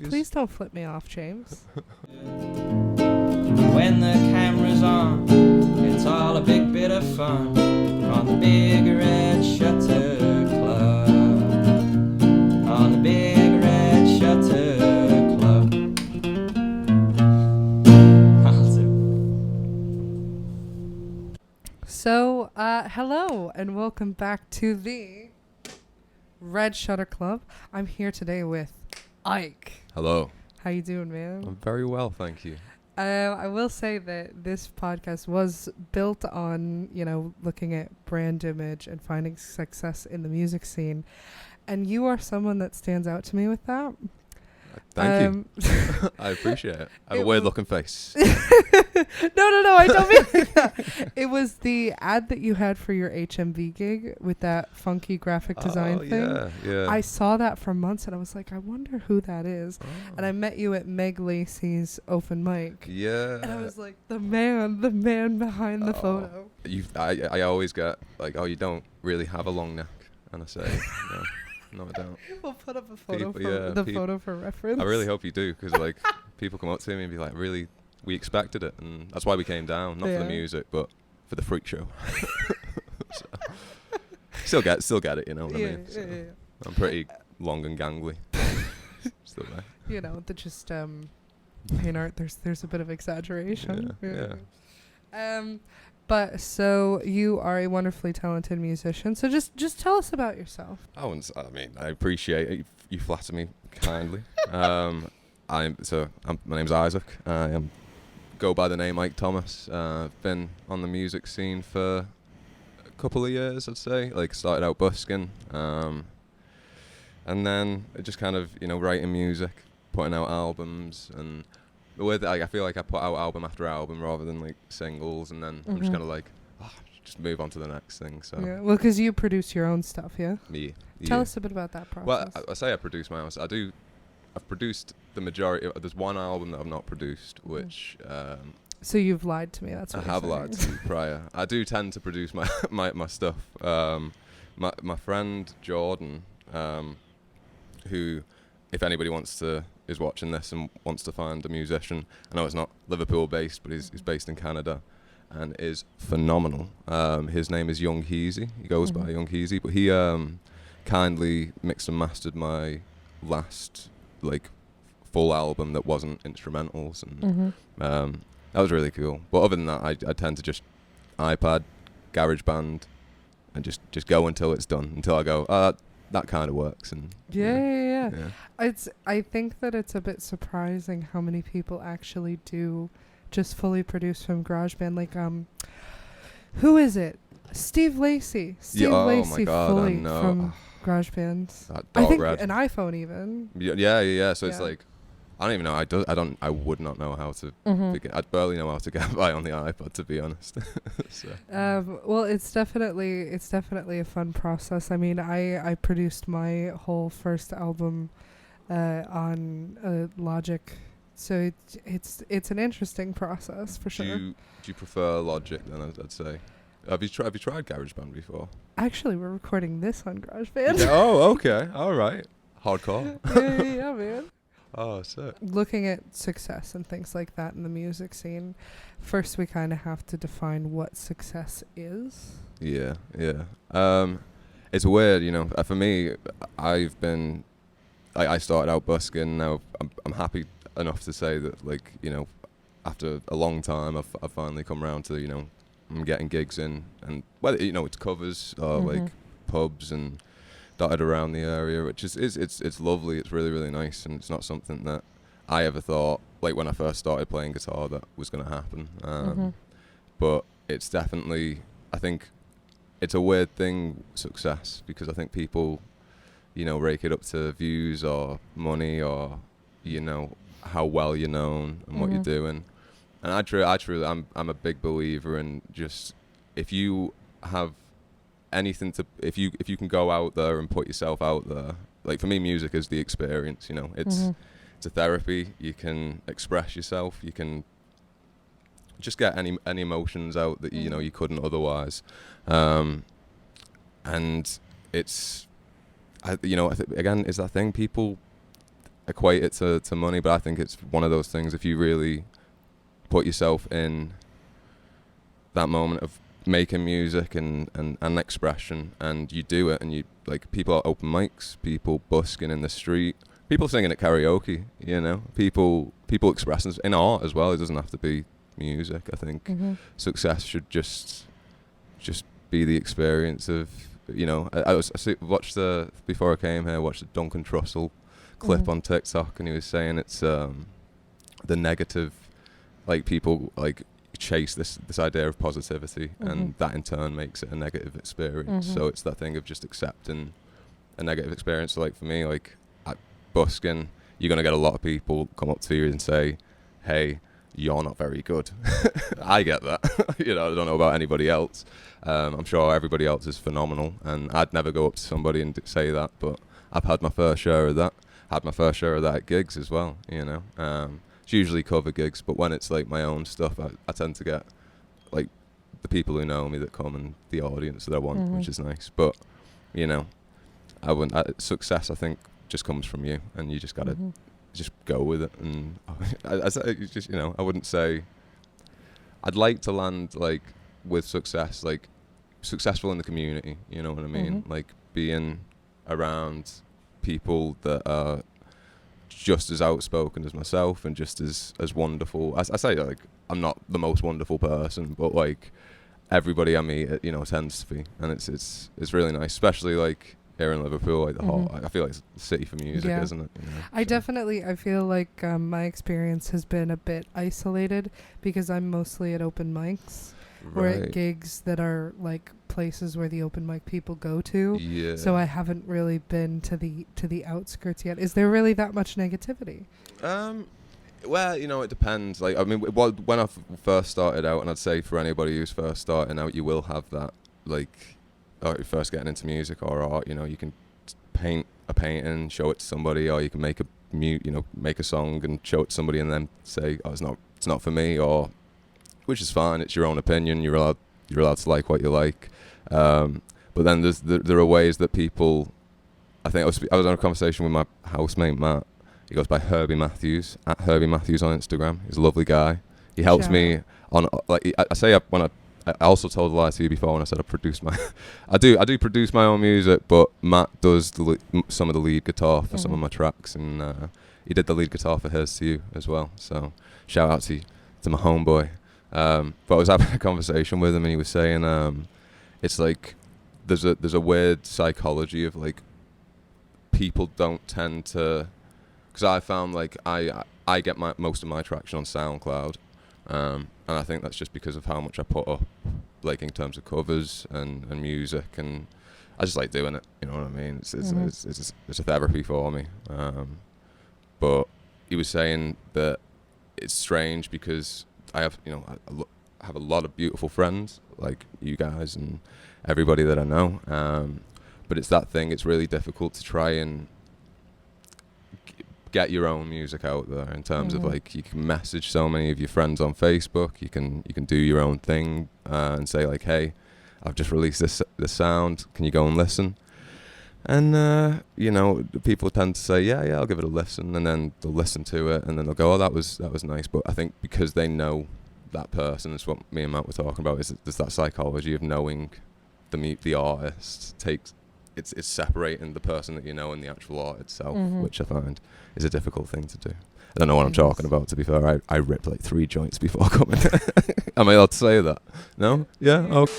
Please don't flip me off, James. When the camera's on, it's all a big bit of fun on the big red shutter club. On the big red shutter club. I'll do. So, hello and welcome back to the Red Shutter Club. I'm here today with Ike. Hello. How you doing, man? I'm very well, thank you. I will say that this podcast was built on, looking at brand image and finding success in the music scene. And you are someone that stands out to me with that. Thank you. I appreciate it. I have a weird looking face. No, I don't mean like that. It was the ad that you had for your HMV gig with that funky graphic design thing. Yeah. I saw that for months and I was like, I wonder who that is. Oh. And I met you at Meg Lacey's open mic. Yeah. And I was like, the man behind the photo. I always get like, oh, you don't really have a long neck. And I say, no, I don't. We'll put up a photo People, photo for reference. I really hope you do, because like people come up to me and be like, really, we expected it, and that's why we came down, not for the music, but for the freak show. So, still get it, you know what I mean? So Yeah. I'm pretty long and gangly. Still there. That just in art there's a bit of exaggeration. Yeah. But so you are a wonderfully talented musician. So just tell us about yourself. I appreciate it. You flatter me kindly. My name's Isaac. I go by the name Ike Thomas. I've been on the music scene for a couple of years, I'd say. Like, started out busking, and then it just kind of, writing music, putting out albums, and the way that I feel like I put out album after album rather than like singles, and then I'm just kind of like, just move on to the next thing. So yeah, well, because you produce your own stuff, yeah. Tell us a bit about that process. Well, I say I produce my own. I've produced the majority. There's one album that I've not produced, which. So you've lied to me. That's what I have lied to you prior. I do tend to produce my my stuff. My friend Jordan, who, if anybody is watching this and wants to find a musician, I know it's not Liverpool based, but he's based in Canada, and is phenomenal. His name is Young Heezy. He goes by Young Heezy, but he kindly mixed and mastered my last full album that wasn't instrumentals, and that was really cool. But other than that, I tend to just iPad, GarageBand, and just go until it's done, until I go, that kind of works. And yeah. I think that it's a bit surprising how many people actually do just fully produce from GarageBand. Like, who is it? Steve Lacy. Oh my God, fully I know. from GarageBand. I think an iPhone even. Yeah. So it's like, I don't even know. I would not know how to begin. I'd barely know how to get by on the iPod, to be honest. So. Well, it's definitely a fun process. I mean, I produced my whole first album on Logic, so it's an interesting process for sure. Do you prefer Logic then? I'd say. Have you tried GarageBand before? Actually, we're recording this on GarageBand. Yeah, oh, okay, all right, hardcore. yeah, man. Oh, sick. Looking at success and things like that in the music scene, first we kind of have to define what success is. Yeah. It's weird, for me, I started out busking. Now I'm happy enough to say that, after a long time, I've finally come around to, I'm getting gigs in, and whether it's covers or pubs and dotted around the area, which is it's lovely. It's really, really nice, and it's not something that I ever thought, when I first started playing guitar, that was going to happen. But it's definitely, I think it's a weird thing, success, because I think people, rake it up to views or money or, how well you're known and what you're doing. And I truly, I'm a big believer in just, if you have anything to, if you can go out there and put yourself out there, for me, music is the experience. It's a therapy. You can express yourself. You can just get any emotions out that you couldn't otherwise. And it's, again, it's that thing. People equate it to money, but I think it's one of those things. If you really put yourself in that moment of making music and expression, and you do it, and you like people at open mics, people busking in the street, people singing at karaoke, you know, people expressing in art as well. It doesn't have to be music. I think success should just be the experience of, you know. I watched before I came here, watched the Duncan Trussell clip on TikTok, and he was saying it's the negative, like people like chase this idea of positivity, and that in turn makes it a negative experience. So it's that thing of just accepting a negative experience. So like for me, like at busking, you're gonna get a lot of people come up to you and say, hey, you're not very good. I get that. You know, I don't know about anybody else. I'm sure everybody else is phenomenal, and I'd never go up to somebody and say that, but I've had my fair share of that. Had my fair share of that at gigs as well, you know. It's usually cover gigs, but when it's like my own stuff, I tend to get like the people who know me that come and the audience that I want, which is nice. But, you know, success, I think, just comes from you, and you just gotta just go with it. And I just, you know, I wouldn't say I'd like to land like with success, like successful in the community, you know what I mean? Like being around people that are just as outspoken as myself and just as wonderful. I say, like, I'm not the most wonderful person, but like everybody I meet, you know, tends to be, and it's really nice, especially like here in Liverpool, like the whole, I feel like it's the city for music, isn't it? You know, I feel like my experience has been a bit isolated because I'm mostly at open mics or at gigs that are like places where the open mic people go to. Yeah. So I haven't really been to the outskirts yet. Is there really that much negativity? Well, you know, it depends. Like, I mean, when I first started out, and I'd say for anybody who's first starting out, you will have that, like, or you're first getting into music or art, you know, you can paint a painting, show it to somebody, or you can make a song and show it to somebody and then say, oh, it's not for me, or, which is fine, it's your own opinion, you're allowed to like what you like. But then there are ways that people, I think I was on a conversation with my housemate Matt. He goes by Herbie Matthews, at Herbie Matthews on Instagram. He's a lovely guy. He helps me on, like, I also told a lie to you before when I said I produce my I do produce my own music, but Matt does some of the lead guitar for some of my tracks, and he did the lead guitar for Here's to You as well. So shout out to my homeboy. But I was having a conversation with him, and he was saying it's like there's a weird psychology of like people don't tend to, because I found like I get most of my traction on SoundCloud, and I think that's just because of how much I put up, like in terms of covers and music, and I just like doing it. You know what I mean? It's a therapy for me. But he was saying that it's strange because I have, you know, I have a lot of beautiful friends like you guys and everybody that I know. But it's that thing. It's really difficult to try and get your own music out there in terms of like, you can message so many of your friends on Facebook, you can do your own thing and say like, hey, I've just released this sound, can you go and listen? And you know, people tend to say yeah I'll give it a listen, and then they'll listen to it and then they'll go, oh, that was nice. But I think because they know that person, that's what me and Matt were talking about, is there's that psychology of knowing the artist takes, it's separating the person that you know and the actual art itself, which I find is a difficult thing to do. I don't know what I'm talking about, to be fair. I ripped like 3 joints before coming. Am I allowed to say that? No? Yeah? Okay.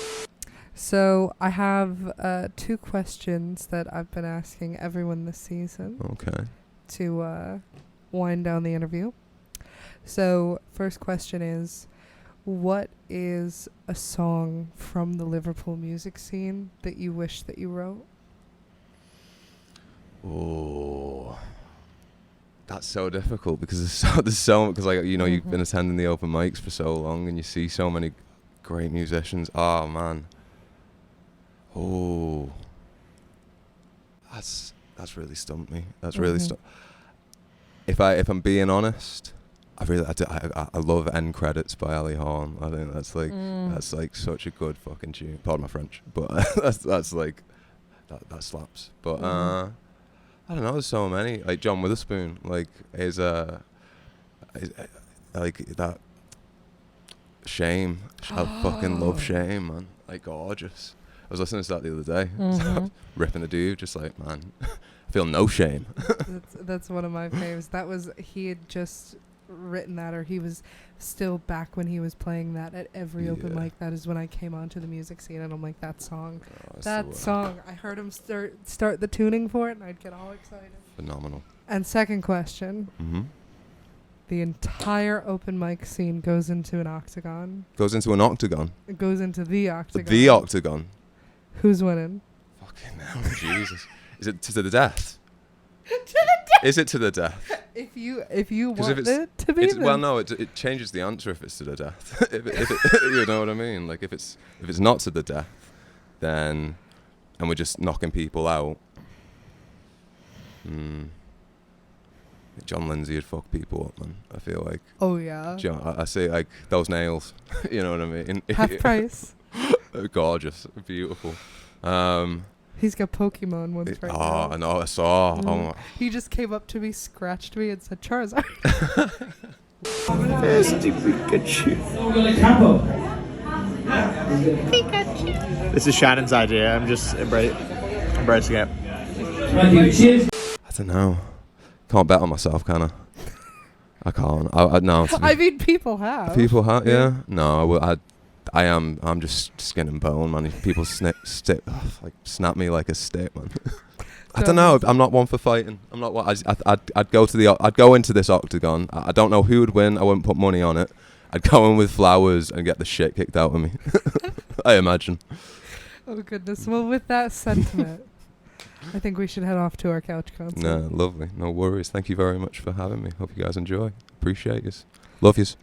So I have 2 questions that I've been asking everyone this season. Okay. To wind down the interview. So first question is, what is a song from the Liverpool music scene that you wish that you wrote? Oh, that's so difficult because there's so because, like, you know, you've been attending the open mics for so long and you see so many great musicians. Oh man. Oh, that's really stumped me. That's really If I'm being honest, I love End Credits by Ali Horn. I think that's like such a good fucking tune. Pardon my French, but that's like that slaps. But I don't know. There's so many. Like John Witherspoon, like is like that. Shame. I fucking love Shame, man. Like gorgeous. I was listening to that the other day. Mhm. Ripping the dude, just like, man, I feel no shame. That's one of my faves. That was, he had just written that, or he was still back when he was playing that at every open Yeah. mic. That is when I came onto the music scene, and I'm like, that song. Oh, That song. I heard him start the tuning for it, and I'd get all excited. Phenomenal. And second question. Mm-hmm. The entire open mic scene goes into an octagon. Goes into an octagon. It goes into the octagon. The octagon. Who's winning? Fucking hell, Jesus. Is it to the death? Is it to the death? If you 'Cause want if it to be, well, no, it changes the answer if it's to the death. if you know what I mean? Like if it's not to the death, then and we're just knocking people out. John Lindsay would fuck people up, man. I feel like. Oh yeah. I say like those nails. You know what I mean? Half price. Gorgeous, beautiful. He's got Pokemon ones right now. I know. I saw. Mm. Oh my. He just came up to me, scratched me, and said Charizard. This is Shannon's idea. I'm just embracing it. I don't know. Can't bet on myself, can I? I can't. I no. I mean, people have. People have, yeah. No, I'm just skin and bone, man. If people snap me like a stick, man. I don't know. I'm not one for fighting. I'm not one. I'd go into this octagon. I don't know who would win. I wouldn't put money on it. I'd go in with flowers and get the shit kicked out of me. I imagine. Oh goodness. Well, with that sentiment, I think we should head off to our couch concert. No, lovely. No worries. Thank you very much for having me. Hope you guys enjoy. Appreciate yous. Love yous.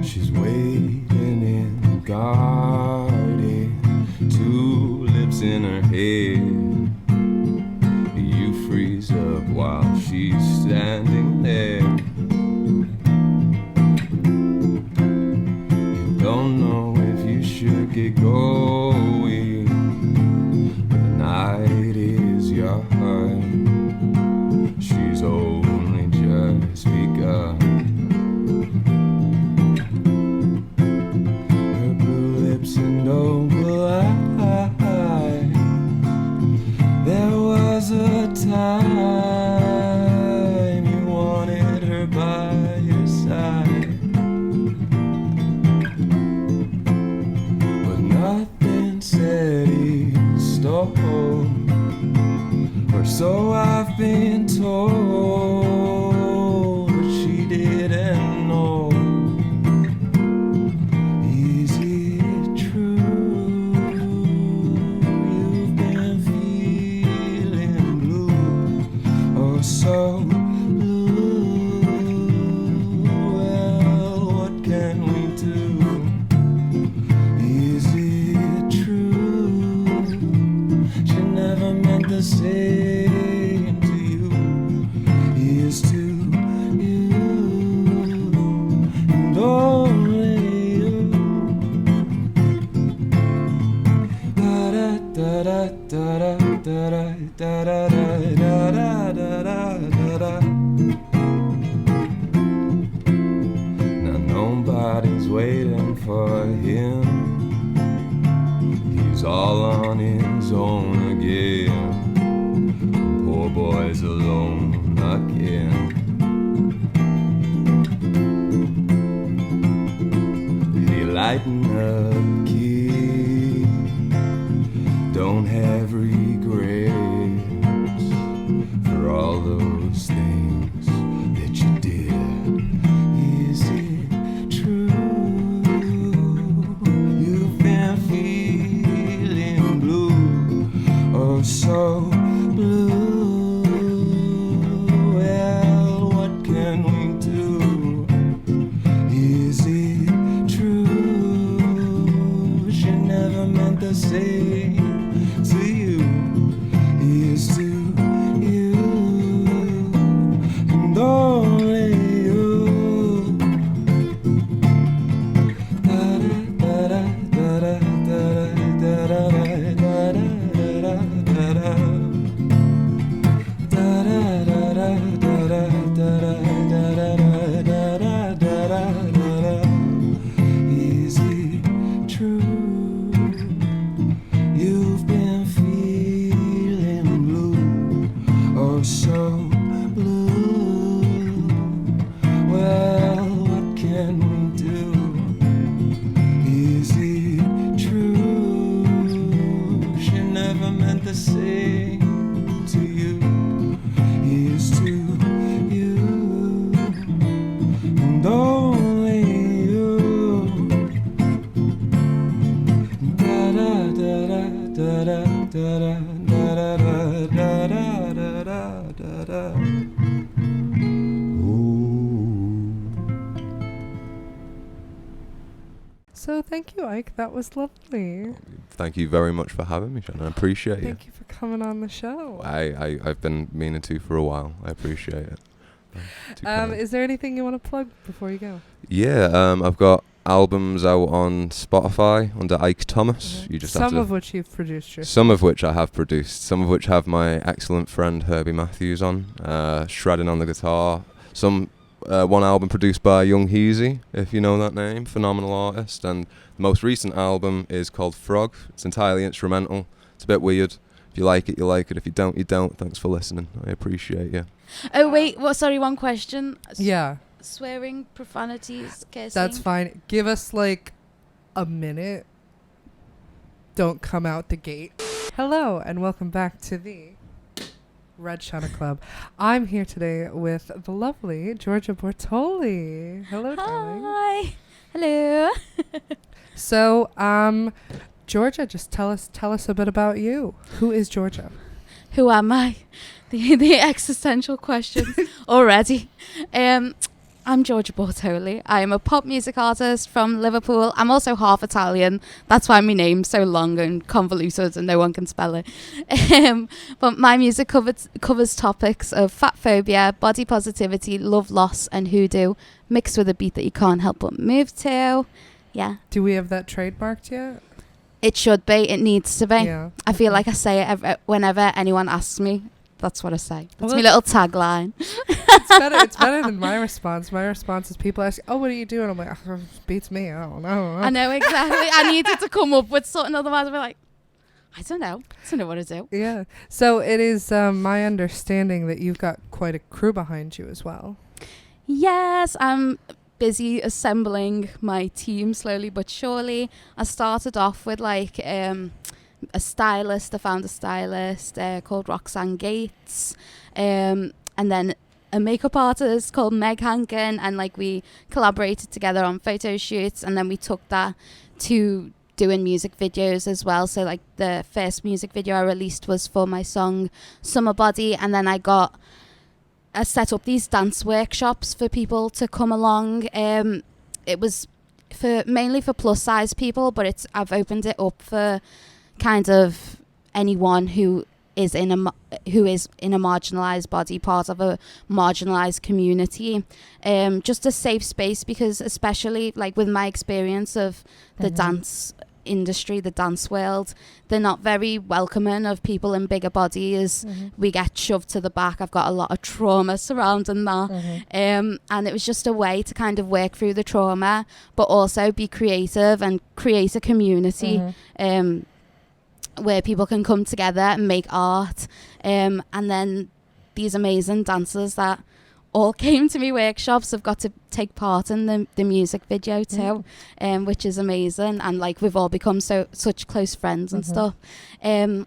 She's waiting in the garden, tulips in her hair. You freeze up while she's standing there. You don't know if you should get going, but the night is young. She's only just begun. Her blue lips and oval eyes. There was a time you wanted her by your side, but nothing set in stone, or so I've been told, but she didn't know. Is it true you've been feeling blue, or so blue? Well, what can we do? Is it true she never meant the same to you? Is to you and only you. Da da da da da da da da da da da da da. Now nobody's waiting for him. He's all on his own again. Poor boy's alone again. Hey, lighten up, kid. Don't have regrets for all those things that you did. Is it true you've been feeling blue, oh so blue? Well, what can we do? Is it true So thank you, Ike. That was lovely. Thank you very much for having me, Shannon. I appreciate it. Thank you for coming on the show. I've been meaning to for a while. I appreciate it. Is there anything you want to plug before you go? Yeah, I've got albums out on Spotify under Ike Thomas. You just have Some to, of which you've produced yourself. some of which I have produced, some of which have my excellent friend Herbie Matthews on, shredding on the guitar. One album produced by Young Heezy, if you know that name, phenomenal artist. And the most recent album is called Frog. It's entirely instrumental. It's a bit weird. If you like it, you like it. If you don't, you don't. Thanks for listening. I appreciate you. Oh wait, sorry, one question. Yeah. Swearing, profanities, cursing. That's fine. Give us like a minute. Don't come out the gate. Hello and welcome back to the Red Shadow Club. I'm here today with the lovely Giorgia Bortoli. Hello, darling. Hi. Hello. So, Giorgia, just tell us a bit about you. Who is Giorgia? Who am I? The existential questions already. I'm Giorgia Bortoli. I am a pop music artist from Liverpool. I'm also half Italian. That's why my name's so long and convoluted and no one can spell it. But my music covers topics of fat phobia, body positivity, love loss and hoodoo, mixed with a beat that you can't help but move to. Yeah. Do we have that trademarked yet? It should be. It needs to be. Yeah. I feel like I say it whenever anyone asks me. That's what I say. That's Well, my little tagline. It's better than my response. My response is people ask, "Oh, what are you doing?" I'm like, oh, "Beats me. I don't know." I know exactly. I needed to come up with something, otherwise I'd be like, I don't know what to do. Yeah. So it is my understanding that you've got quite a crew behind you as well. Yes, I'm busy assembling my team slowly but surely. I started off with like a stylist. I found a stylist called Roxanne Gates, and then a makeup artist called Meg Hankin, and like we collaborated together on photo shoots, and then we took that to doing music videos as well. So like the first music video I released was for my song Summer Body, and then I set up these dance workshops for people to come along. It was mainly for plus size people, but I've opened it up for kind of anyone who is in a marginalised body, part of a marginalised community. Just a safe space, because especially like with my experience of the dance industry, the dance world, they're not very welcoming of people in bigger bodies. We get shoved to the back. I've got a lot of trauma surrounding that. And it was just a way to kind of work through the trauma, but also be creative and create a community where people can come together and make art. And then these amazing dancers that all came to me workshops have got to take part in the music video too, which is amazing. And like we've all become such close friends and stuff. And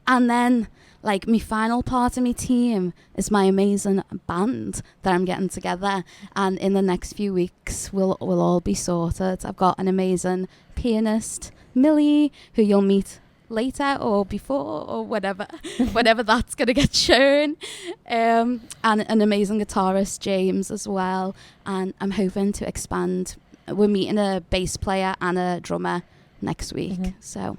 then like my final part of my team is my amazing band that I'm getting together, and in the next few weeks we'll all be sorted. I've got an amazing pianist, Millie, who you'll meet later or before or whatever that's gonna get shown, and an amazing guitarist, James, as well. And I'm hoping to expand. We're meeting a bass player and a drummer next week, so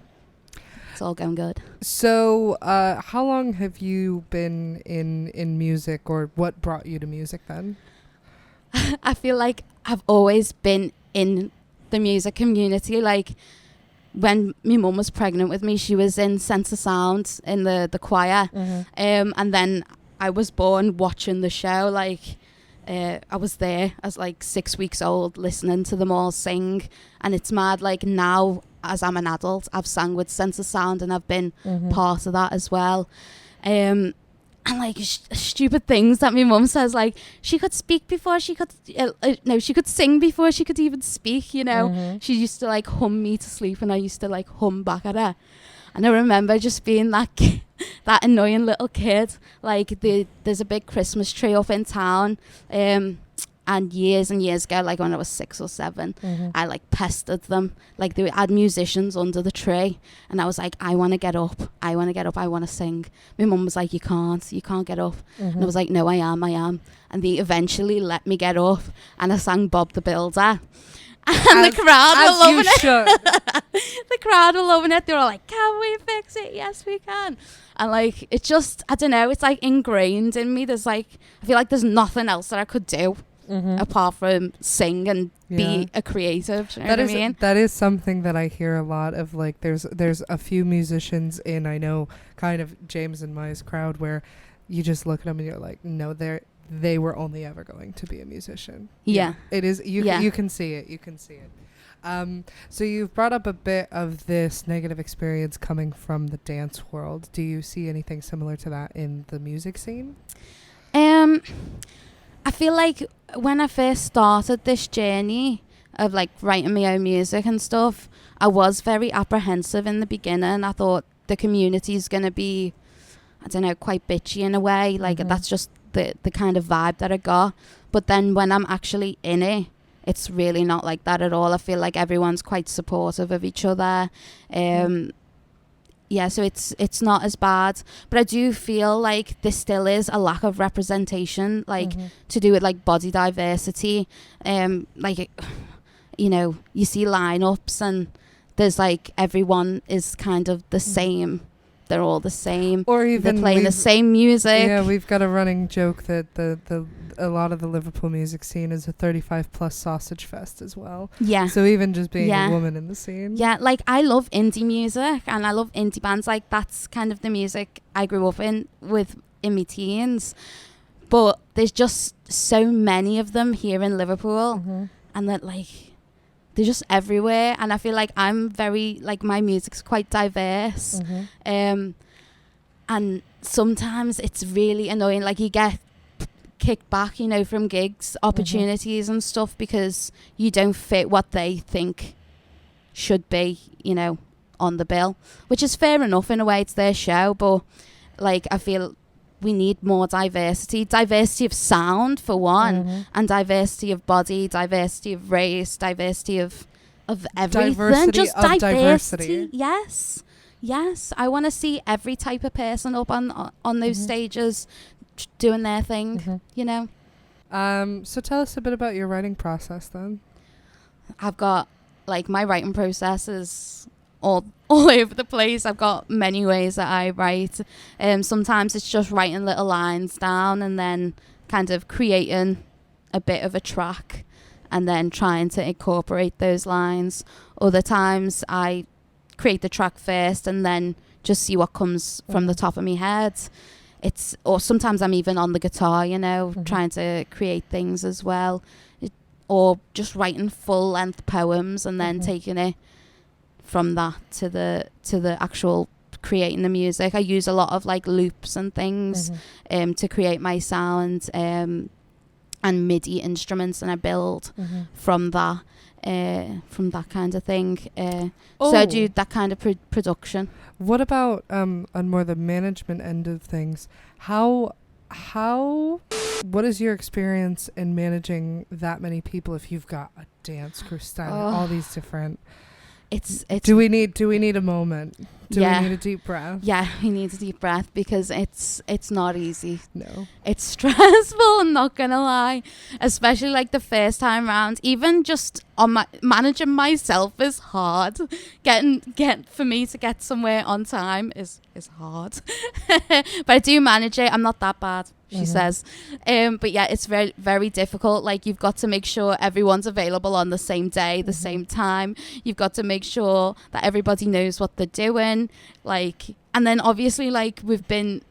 it's all going good. So how long have you been in music, or what brought you to music then? I feel like I've always been in the music community. Like when my mum was pregnant with me, she was in Centre Sound in the choir, and then I was born watching the show. Like I was there as like 6 weeks old, listening to them all sing. And it's mad, like now as I'm an adult, I've sang with Centre Sound and I've been part of that as well. And like stupid things that my mum says, like she could speak before she could she could sing before she could even speak, you know. She used to like hum me to sleep, and I used to like hum back at her. And I remember just being that annoying little kid. Like there's a big Christmas tree up in town, and years ago, like when I was 6 or 7, I like pestered them. Like they had musicians under the tree, and I was like, I want to get up, I want to sing. My mum was like, you can't get up. And I was like, no, I am. And they eventually let me get up, and I sang Bob the Builder. And the crowd were loving it. Should. The crowd were loving it. They were all like, can we fix it? Yes, we can. And like, it just, I don't know, it's like ingrained in me. There's like, I feel like there's nothing else that I could do apart from sing and be a creative. Do you know what I mean? That is something that I hear a lot of. Like, there's a few musicians in, I know, kind of James and Mai's crowd where you just look at them and you're like, no, they were only ever going to be a musician. Yeah. It is, you can see it. You can see it. So you've brought up a bit of this negative experience coming from the dance world. Do you see anything similar to that in the music scene? I feel like when I first started this journey of like writing my own music and stuff, I was very apprehensive in the beginning. I thought the community is going to be, I don't know, quite bitchy in a way. Like that's just the kind of vibe that I got. But then when I'm actually in it, it's really not like that at all. I feel like everyone's quite supportive of each other. Yeah, so it's not as bad. But I do feel like there still is a lack of representation, like to do with like body diversity. Like, you know, you see lineups and there's like everyone is kind of the same. They're all the same. Or even they're playing the same music. Yeah, we've got a running joke that a lot of the Liverpool music scene is a 35+ sausage fest as well. Yeah. So even just being a woman in the scene. Yeah, like I love indie music and I love indie bands. Like that's kind of the music I grew up in my teens. But there's just so many of them here in Liverpool, and that like they're just everywhere. And I feel like I'm very, like, my music's quite diverse. And sometimes it's really annoying. Like, you get kicked back, you know, from gigs, opportunities and stuff because you don't fit what they think should be, you know, on the bill. Which is fair enough in a way, it's their show. But, like, I feel we need more diversity. Diversity of sound, for one, and diversity of body, diversity of race, diversity of everything. Diversity. Yes. I want to see every type of person up on those stages doing their thing, you know. So tell us a bit about your writing process then. I've got, like, my writing process is all over the place. I've got many ways that I write. Sometimes it's just writing little lines down and then kind of creating a bit of a track and then trying to incorporate those lines. Other times I create the track first and then just see what comes from the top of my head. Or sometimes I'm even on the guitar, you know, trying to create things as well. Or just writing full length poems and then taking it from that to the actual creating the music. I use a lot of like loops and things to create my sound, and MIDI instruments, and I build from that kind of thing. So I do that kind of production. What about on more the management end of things? What is your experience in managing that many people if you've got a dance crew style, all these different? It's do we need a moment? Do we need a deep breath? Yeah, we need a deep breath because it's not easy. No. It's stressful, I'm not gonna lie. Especially like the first time round. Even just on managing myself is hard. For me to get somewhere on time is hard. But I do manage it. I'm not that bad, she says. But yeah, it's very, very difficult. Like, you've got to make sure everyone's available on the same day, the same time. You've got to make sure that everybody knows what they're doing. Like, and then obviously, like, we've been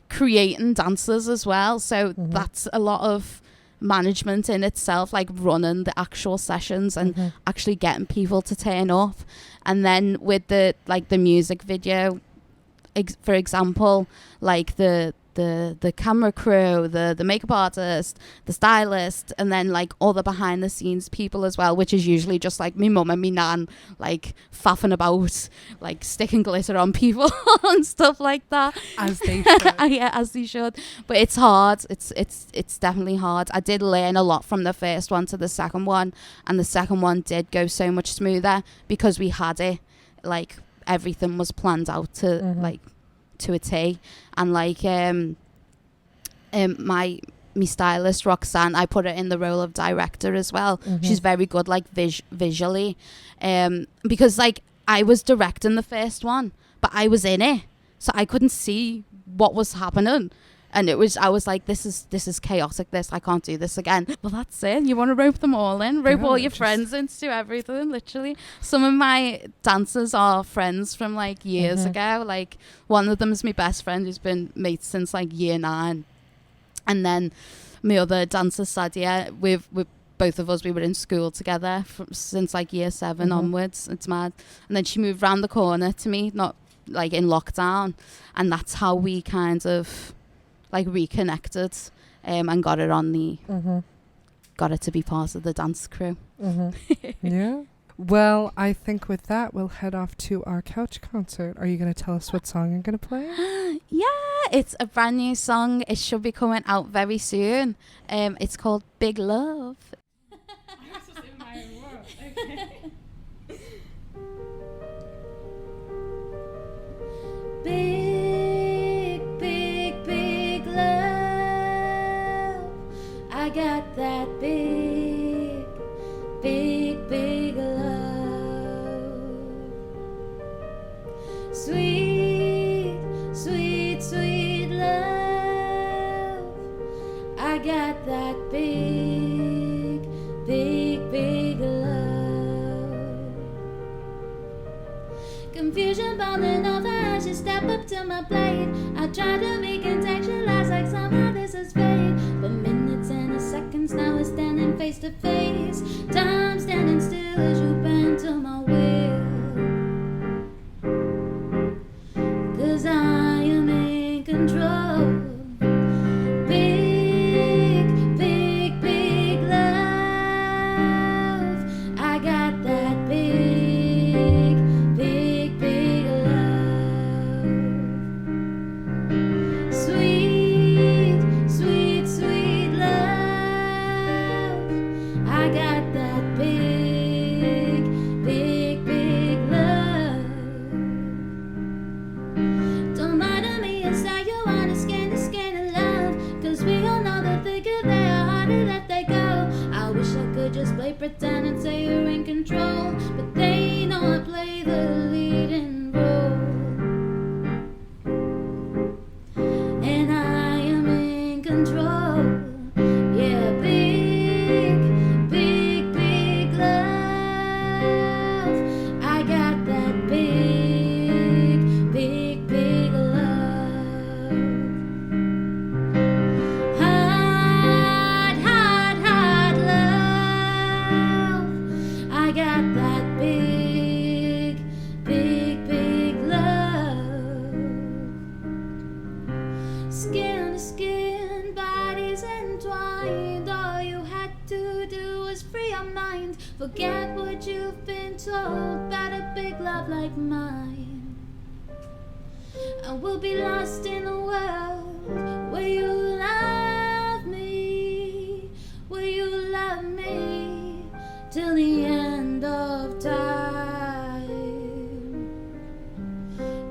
creating dancers as well. So that's a lot of management in itself, like running the actual sessions and actually getting people to turn up. And then with the music video, for example, like the camera crew, the makeup artist, the stylist, and then like all the behind the scenes people as well, which is usually just like me mum and me nan, like faffing about, like sticking glitter on people and stuff like that. As they should. Yeah, as they should. But it's hard. It's definitely hard. I did learn a lot from the first one to the second one, and the second one did go so much smoother because we had it, like, everything was planned out to like to a T, and like my me stylist Roxanne, I put her in the role of director as well. She's very good like visually, because like I was directing the first one, but I was in it, so I couldn't see what was happening. And I was like, this is chaotic. I can't do this again. Well, that's it. You want to rope them all in, rope all your friends into everything, literally. Some of my dancers are friends from like years ago. Like one of them is my best friend who's been mates since like year 9. And then my other dancer, Sadia, with both of us, we were in school together since like year 7 onwards. It's mad. And then she moved round the corner to me, not like in lockdown. And that's how we kind of like reconnected, and got her on the got her to be part of the dance crew. Yeah. Well, I think with that we'll head off to our couch concert. Are you going to tell us what song you're going to play? Yeah, it's a brand new song. It should be coming out very soon. It's called Big Love. Big, big, big love. I got that big, big, big love. Sweet, sweet, sweet love. I got that big, big, big love. Confusion bounding over as you step up to my plate. I try to recontextualize like somehow this is fate. For minutes and seconds now we're standing face to face. Time standing still as you bend to my will. 'Cause I am in control. Big, big, big love. I got that big, big, big love. Sweet, sweet, sweet love. I got that big, big, big love. Don't matter me, it's how you wanna scan the skin of love. 'Cause we all know that thicker they are, harder that they go. I wish I could just play pretend and say you're in control, but they know I play the leading role. And I am in control. Yeah, big, big, big love. I got that big, big, big love. Hot, hot, hot love. I got that big, big, big love. Skin to skin, bodies entwined. All you had to do was free your mind. Forget what you've been told about a big love like mine. And we'll be lost in a world where you love me, where you love me till the end of time.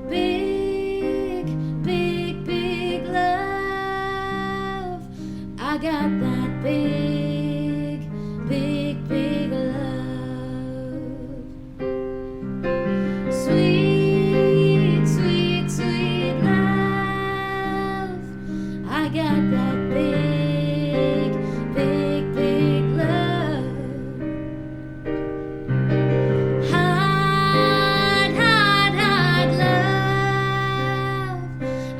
Big, big, big love. I got that big, big, big love. Sweet, sweet, sweet love. I got that big, big, big love. Hot, hot, hot love.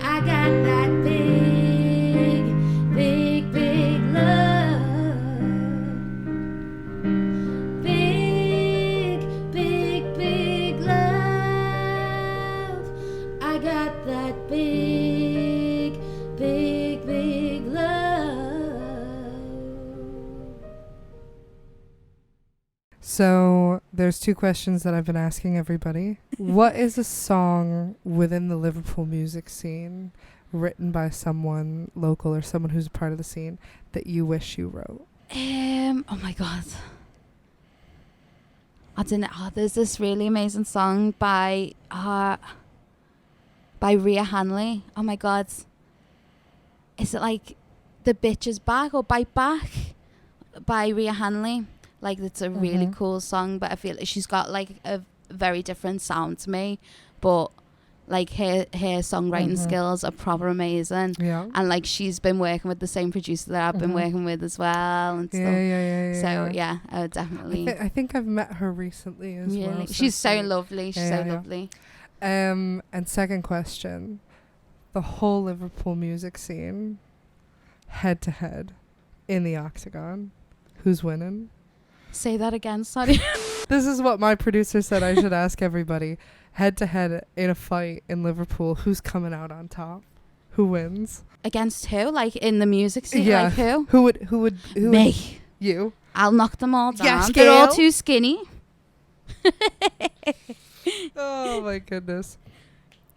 I got that big, big, big love. Big, big, big love. I got that big, big, big love. So there's 2 questions that I've been asking everybody. What is a song within the Liverpool music scene written by someone local or someone who's a part of the scene that you wish you wrote? Oh my god. I don't know. Oh, there's this really amazing song by Rhea Hanley. Oh my god. Is it like The Bitch Is Back or Bite Back by Rhea Hanley. Like, it's a really cool song, but I feel like she's got like a very different sound to me, but like her songwriting skills are proper amazing. Yeah. And like she's been working with the same producer that I've been working with as well and stuff. Yeah. So yeah, I would definitely. I think I've met her recently as well. Really, she's so lovely. She's so lovely. And second question, the whole Liverpool music scene, head to head, in the Octagon, who's winning? Say that again, sorry. This is what my producer said I should ask everybody. Head to head in a fight in Liverpool, who's coming out on top? Who wins? Against who? Like in the music scene? Yeah. Like who? Who would Me. You? I'll knock them all down. Yes, They're all Gail. too skinny. Oh my goodness.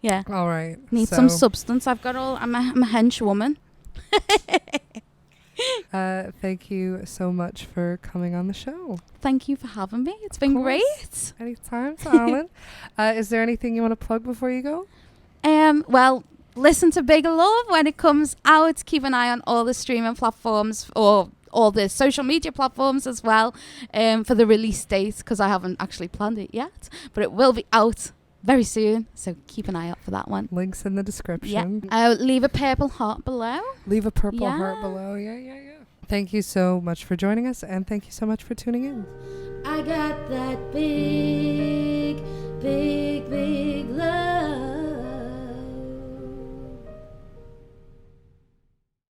Yeah. All right. Need some substance. I'm a henchwoman. Thank you so much for coming on the show. Thank you for having me. It's been great. Anytime, darling. Is there anything you want to plug before you go? Well, listen to Big Love when it comes out. Keep an eye on all the streaming platforms or all the social media platforms as well for the release date, because I haven't actually planned it yet, but it will be out very soon, so keep an eye out for that one. Links in the description. Yeah. Leave a purple heart below. Leave a purple heart below. Yeah. Thank you so much for joining us, and thank you so much for tuning in. I got that big, big, big love.